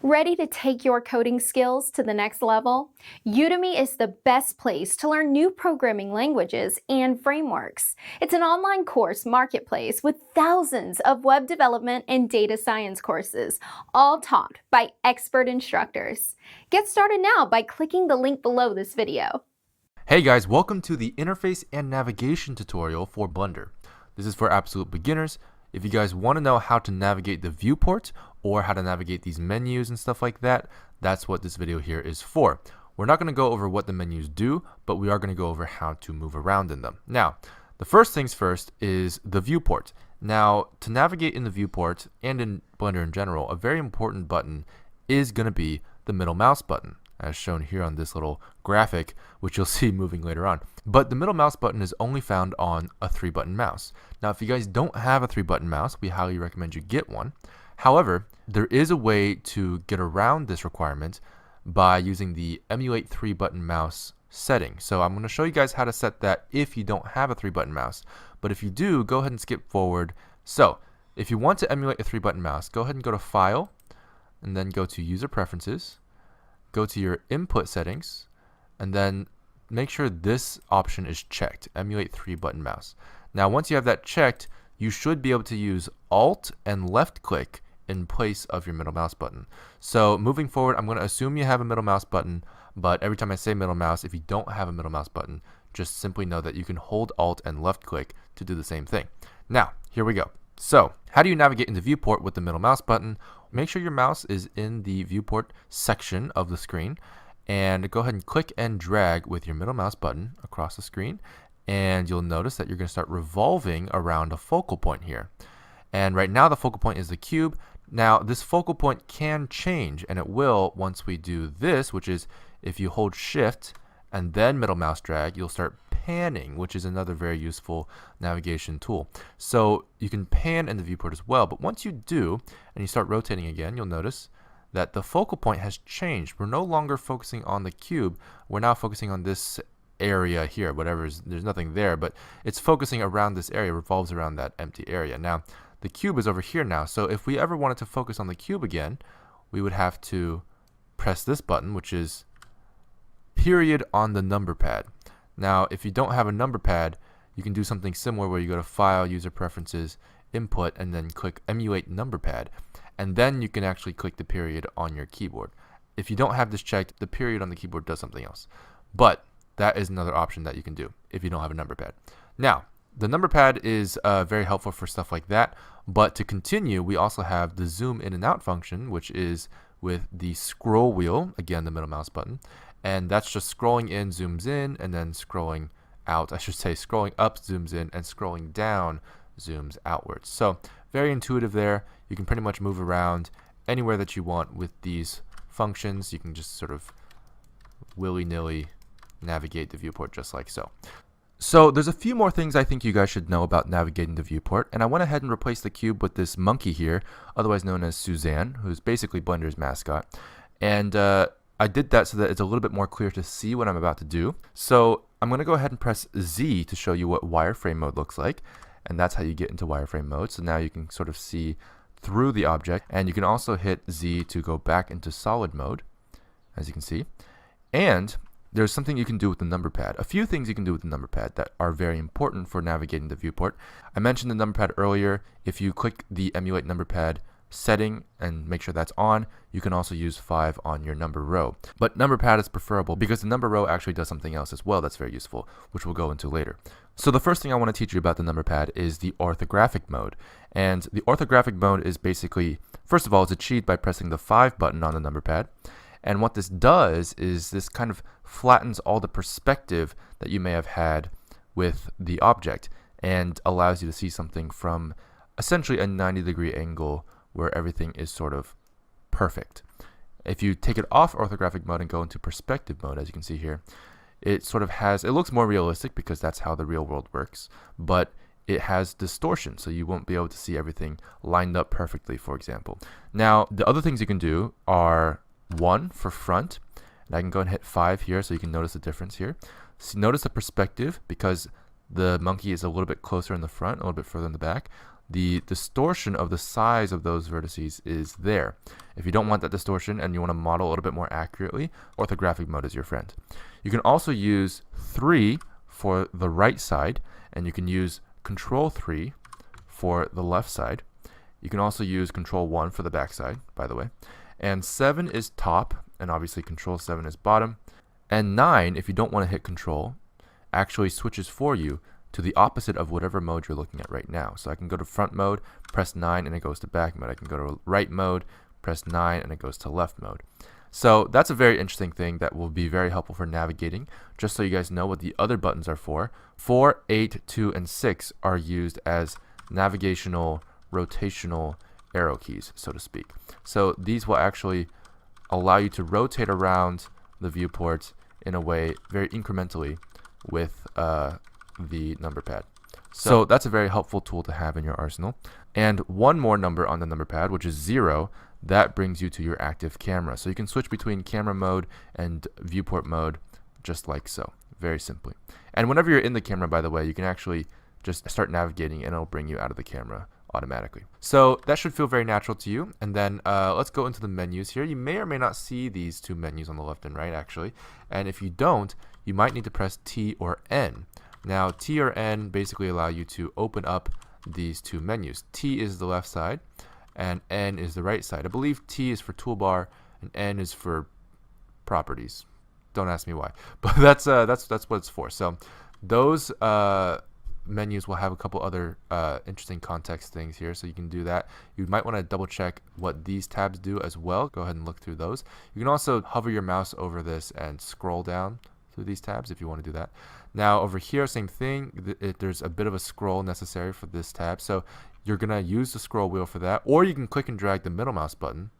Ready to take your coding skills to the next level? Udemy is the best place to learn new programming languages and frameworks. It's an online course marketplace with thousands of web development and data science courses, all taught by expert instructors. Get started now by clicking the link below this video. Hey guys, welcome to the interface and navigation tutorial for Blender. This is for absolute beginners. If you guys want to know how to navigate the viewport or how to navigate these menus and stuff like that, that's what this video here is for. We're not going to go over what the menus do, but we are going to go over how to move around in them. Now, the first things first is the viewport. Now, to navigate in the viewport and in Blender in general, a very important button is going to be the middle mouse button, as shown here on this little graphic, which you'll see moving later on. But the middle mouse button is only found on a 3-button mouse. Now, if you guys don't have a 3-button mouse, we highly recommend you get one. However, there is a way to get around this requirement by using the emulate 3-button mouse setting. So I'm going to show you guys how to set that if you don't have a 3-button mouse. But if you do, go ahead and skip forward. So if you want to emulate a 3-button mouse, go ahead and go to File, and then go to User Preferences. Go to your input settings, and then make sure this option is checked, emulate 3-button mouse. Now once you have that checked, you should be able to use Alt and left click in place of your middle mouse button. So moving forward, I'm going to assume you have a middle mouse button, but every time I say middle mouse, if you don't have a middle mouse button, just simply know that you can hold Alt and left click to do the same thing. Now, here we go. So, how do you navigate into viewport with the middle mouse button? Make sure your mouse is in the viewport section of the screen, and go ahead and click and drag with your middle mouse button across the screen, and you'll notice that you're going to start revolving around a focal point here. And right now the focal point is the cube. Now this focal point can change, and it will once we do this, which is if you hold shift and then middle mouse drag, you'll start panning, which is another very useful navigation tool. So you can pan in the viewport as well, but once you do and you start rotating again, you'll notice that the focal point has changed. We're no longer focusing on the cube, we're now focusing on this area here, there's nothing there, but it's focusing around this area, revolves around that empty area. Now the cube is over here now, so if we ever wanted to focus on the cube again, we would have to press this button, which is period on the number pad. Now if you don't have a number pad, you can do something similar where you go to File, User Preferences, Input, and then click Emulate Number Pad, and then you can actually click the period on your keyboard. If you don't have this checked, the period on the keyboard does something else, but that is another option that you can do if you don't have a number pad. Now the number pad is very helpful for stuff like that, but to continue, we also have the zoom in and out function, which is with the scroll wheel, again the middle mouse button, and that's just scrolling in zooms in, and then scrolling out, I should say scrolling up zooms in, and scrolling down zooms outwards. So very intuitive there. You can pretty much move around anywhere that you want with these functions. You can just sort of willy-nilly navigate the viewport just like so. So there's a few more things I think you guys should know about navigating the viewport, and I went ahead and replaced the cube with this monkey here, otherwise known as Suzanne, who's basically Blender's mascot. And I did that so that it's a little bit more clear to see what I'm about to do. So I'm going to go ahead and press Z to show you what wireframe mode looks like, and that's how you get into wireframe mode. So now you can sort of see through the object, and you can also hit Z to go back into solid mode, as you can see. And there's something you can do with the number pad. A few things you can do with the number pad that are very important for navigating the viewport. I mentioned the number pad earlier. If you click the emulate number pad setting and make sure that's on, you can also use 5 on your number row. But number pad is preferable because the number row actually does something else as well that's very useful, which we'll go into later. So the first thing I want to teach you about the number pad is the orthographic mode. And the orthographic mode is basically, first of all, it's achieved by pressing the 5 button on the number pad. And what this does is this kind of flattens all the perspective that you may have had with the object and allows you to see something from essentially a 90-degree angle where everything is sort of perfect. If you take it off orthographic mode and go into perspective mode, as you can see here, it sort of has, it looks more realistic because that's how the real world works, but it has distortion, so you won't be able to see everything lined up perfectly, for example. Now, the other things you can do are 1 for front, and I can go and hit 5 here so you can notice the difference here. So notice the perspective, because the monkey is a little bit closer in the front, a little bit further in the back. the distortion of the size of those vertices is there. If you don't want that distortion and you want to model a little bit more accurately, orthographic mode is your friend. You can also use 3 for the right side, and you can use Control 3 for the left side. You can also use Control 1 for the back side, by the way. And 7 is top, and obviously Control 7 is bottom. And 9, if you don't want to hit Control, actually switches for you to the opposite of whatever mode you're looking at right now. So I can go to front mode, press 9, and it goes to back mode. I can go to right mode, press 9, and it goes to left mode. So that's a very interesting thing that will be very helpful for navigating. Just so you guys know what the other buttons are for, 4, 8, 2, and 6 are used as navigational, rotational arrow keys, so to speak. So these will actually allow you to rotate around the viewport in a way very incrementally with the number pad. So that's a very helpful tool to have in your arsenal. And one more number on the number pad, which is 0, that brings you to your active camera. So you can switch between camera mode and viewport mode just like so, very simply. And whenever you're in the camera, by the way, you can actually just start navigating and it'll bring you out of the camera automatically. So that should feel very natural to you. And then let's go into the menus here. You may or may not see these two menus on the left and right actually. And if you don't, you might need to press T or N. Now T or N basically allow you to open up these two menus. T is the left side and N is the right side. I believe T is for toolbar and N is for properties. Don't ask me why, but that's what it's for. So those menus will have a couple other interesting context things here, so you can do that. You might want to double check what these tabs do as well. Go ahead and look through those. You can also hover your mouse over this and scroll down through these tabs if you want to do that. Now over here, same thing. There's a bit of a scroll necessary for this tab, so you're gonna use the scroll wheel for that, or you can click and drag the middle mouse button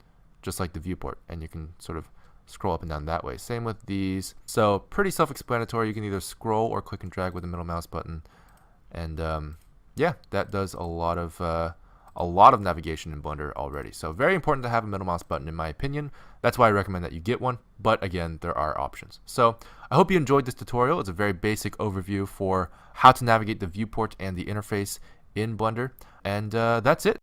just like the viewport, and you can sort of scroll up and down that way. Same with these. So pretty self-explanatory. You can either scroll or click and drag with the middle mouse button. And yeah, that does a lot of navigation in Blender already. So very important to have a middle mouse button in my opinion. That's why I recommend that you get one. But again, there are options. So I hope you enjoyed this tutorial. It's a very basic overview for how to navigate the viewport and the interface in Blender. And that's it.